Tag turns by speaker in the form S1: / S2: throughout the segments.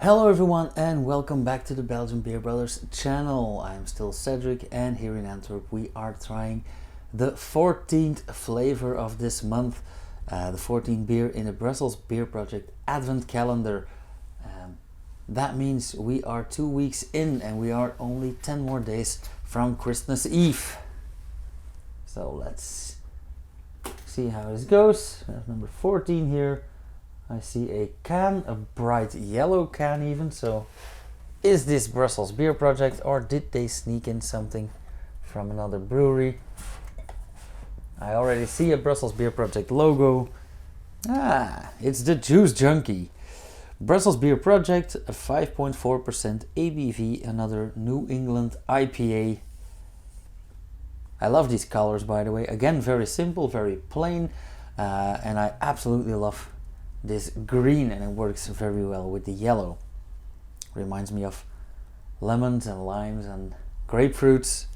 S1: Hello everyone and welcome back to the Belgian Beer Brothers channel. I'm still Cedric and here in Antwerp we are trying the 14th flavor of this month. The 14th beer in the Brussels Beer Project Advent Calendar. That means we are 2 weeks in and we are only 10 more days from Christmas Eve. So let's see how this goes. We have number 14 here. I see a can, a bright yellow can even, so is this Brussels Beer Project or did they sneak in something from another brewery? I already see a Brussels Beer Project logo. It's the Juice Junkie. Brussels Beer Project, a 5.4% ABV, another New England IPA. I love these colors, by the way. Again, very simple, very plain, and I absolutely love this green, and it works very well with the yellow. Reminds me of lemons and limes and grapefruits,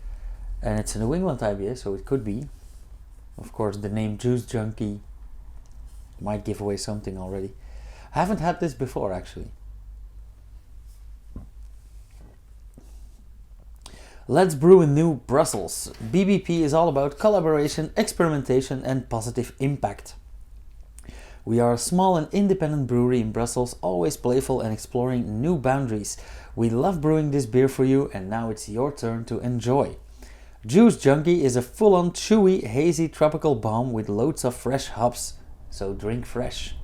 S1: and it's a New England IPA, so it could be. Of course, the name Juice Junkie might give away something already. I haven't had this before actually. Let's brew a new Brussels. BBP is all about collaboration, experimentation and positive impact. We are a small and independent brewery in Brussels, always playful and exploring new boundaries. We love brewing this beer for you and now it's your turn to enjoy. Juice Junkie is a full-on chewy, hazy tropical bomb with loads of fresh hops, so drink fresh.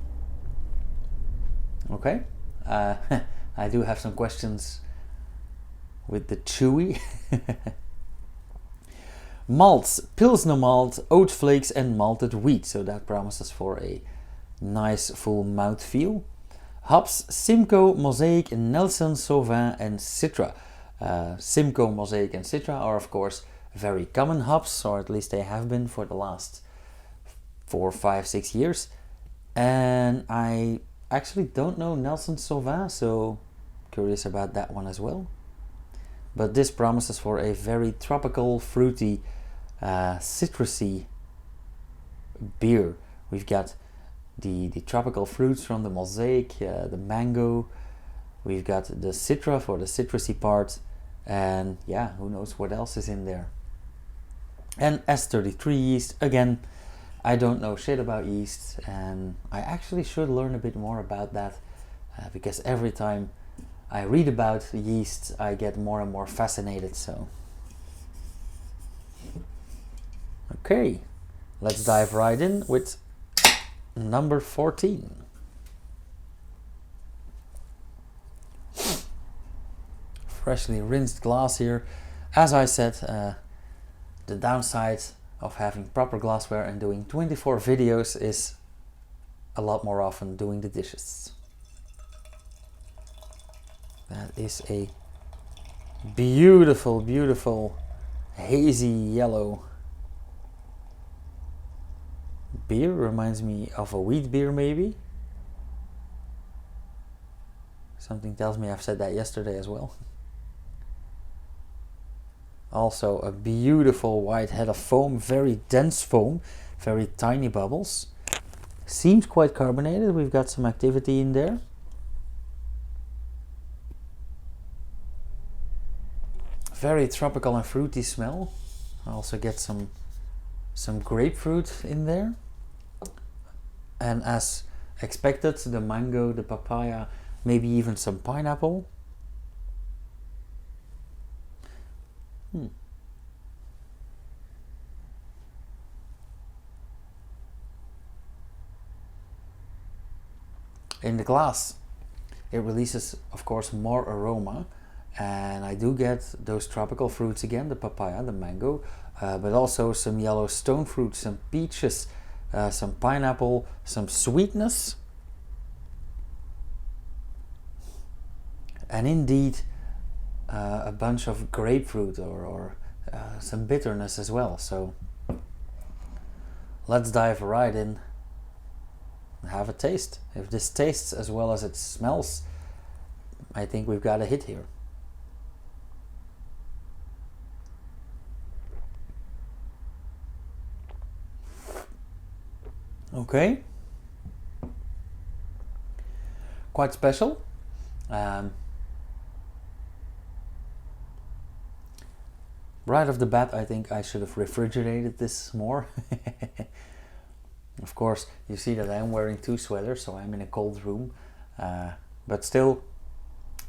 S1: Okay, I do have some questions with the chewy. Malts, Pilsner malt, oat flakes and malted wheat, so that promises for a nice full mouth feel. Hops, Simcoe, Mosaic, Nelson, Sauvin and Citra. Simcoe, Mosaic and Citra are of course very common hops, or at least they have been for the last 4, 5, 6 years. And I actually don't know Nelson Sauvin, so curious about that one as well. But this promises for a very tropical, fruity, citrusy beer. We've got the tropical fruits from the Mosaic, the mango. We've got the Citra for the citrusy part, and yeah, who knows what else is in there. And S33 yeast, again, I don't know shit about yeast, and I actually should learn a bit more about that, because every time I read about yeast I get more and more fascinated. So okay, let's dive right in with number 14. Freshly rinsed glass here. As I said, the downside of having proper glassware and doing 24 videos is a lot more often doing the dishes. That is a beautiful, beautiful hazy yellow beer. Reminds me of a wheat beer maybe. Something tells me I've said that yesterday as well. Also a beautiful white head of foam, very dense foam, very tiny bubbles. Seems quite carbonated, we've got some activity in there. Very tropical and fruity smell. I also get some grapefruit in there. And as expected, the mango, the papaya, maybe even some pineapple. In the glass, it releases, of course, more aroma, and I do get those tropical fruits again, the papaya, the mango, but also some yellow stone fruit, some peaches, some pineapple, some sweetness, and indeed a bunch of grapefruit or some bitterness as well. So let's dive right in and have a taste. If this tastes as well as it smells, I think we've got a hit here. Okay, quite special. Um, right off the bat, I think I should have refrigerated this more. Of course, you see that I'm wearing 2 sweaters, so I'm in a cold room. But still,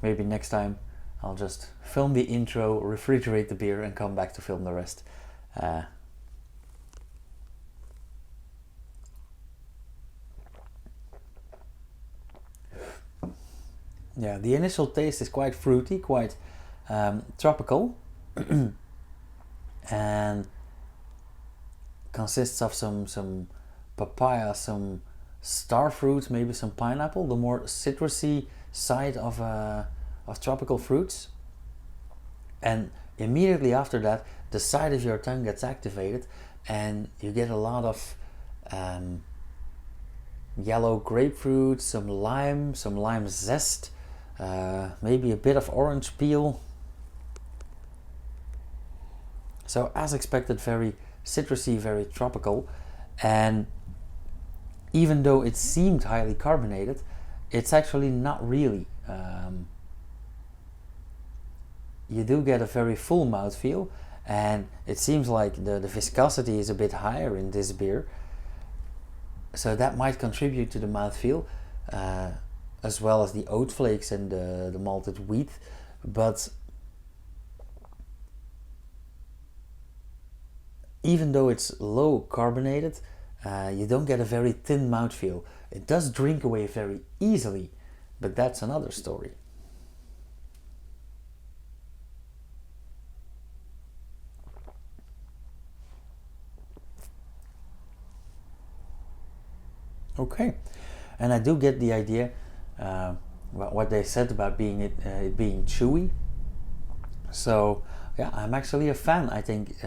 S1: maybe next time I'll just film the intro, refrigerate the beer, and come back to film the rest. Yeah, the initial taste is quite fruity, quite tropical, and consists of some papaya, some star fruits, maybe some pineapple, the more citrusy side of tropical fruits. And immediately after that, the side of your tongue gets activated, and you get a lot of yellow grapefruit, some lime zest, maybe a bit of orange peel. So as expected, very citrusy, very tropical. And even though it seemed highly carbonated, it's actually not really. You do get a very full mouthfeel, and it seems like the viscosity is a bit higher in this beer. So that might contribute to the mouthfeel, as well as the oat flakes and the malted wheat. But even though it's low carbonated, you don't get a very thin mouthfeel. It does drink away very easily, but that's another story. Okay, and I do get the idea, what they said about it being chewy. So yeah, I'm actually a fan. I think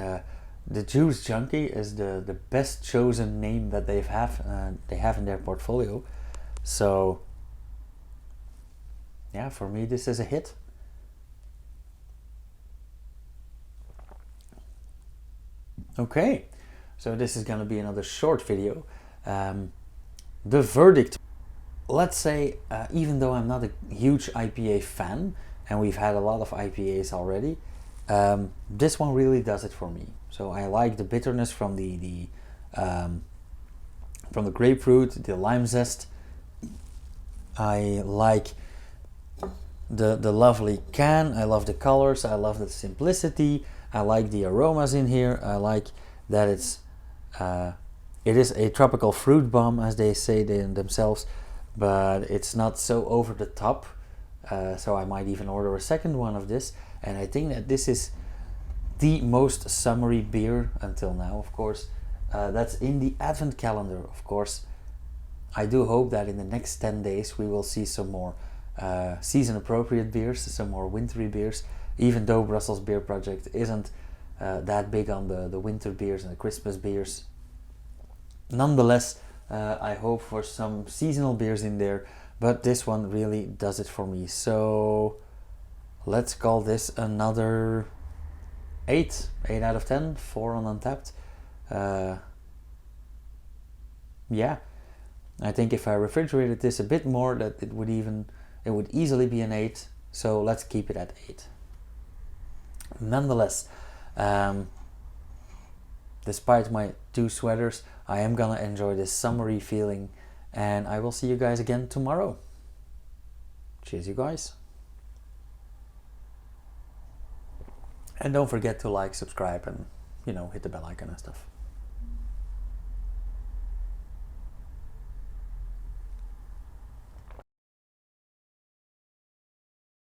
S1: the Juice Junkie is the best chosen name that they have in their portfolio. So yeah, for me this is a hit. Okay, so this is gonna be another short video. The verdict. Let's say, even though I'm not a huge IPA fan, and we've had a lot of IPAs already, this one really does it for me. So I like the bitterness from the grapefruit, the lime zest. I like the lovely can. I love the colors. I love the simplicity. I like the aromas in here. I like that it is a tropical fruit bomb, as they say themselves, but it's not so over the top. So I might even order a second one of this. And I think that this is the most summery beer until now, of course. That's in the advent calendar, of course. I do hope that in the next 10 days we will see some more season appropriate beers, some more wintry beers, even though Brussels Beer Project isn't that big on the winter beers and the Christmas beers. Nonetheless, I hope for some seasonal beers in there, but this one really does it for me. So let's call this another 8 out of 10, 4 on Untapped. Yeah, I think if I refrigerated this a bit more, that it would easily be an 8. So let's keep it at 8. Nonetheless, despite my 2 sweaters, I am gonna enjoy this summery feeling, and I will see you guys again tomorrow. Cheers, you guys. And don't forget to like, subscribe, and hit the bell icon and stuff.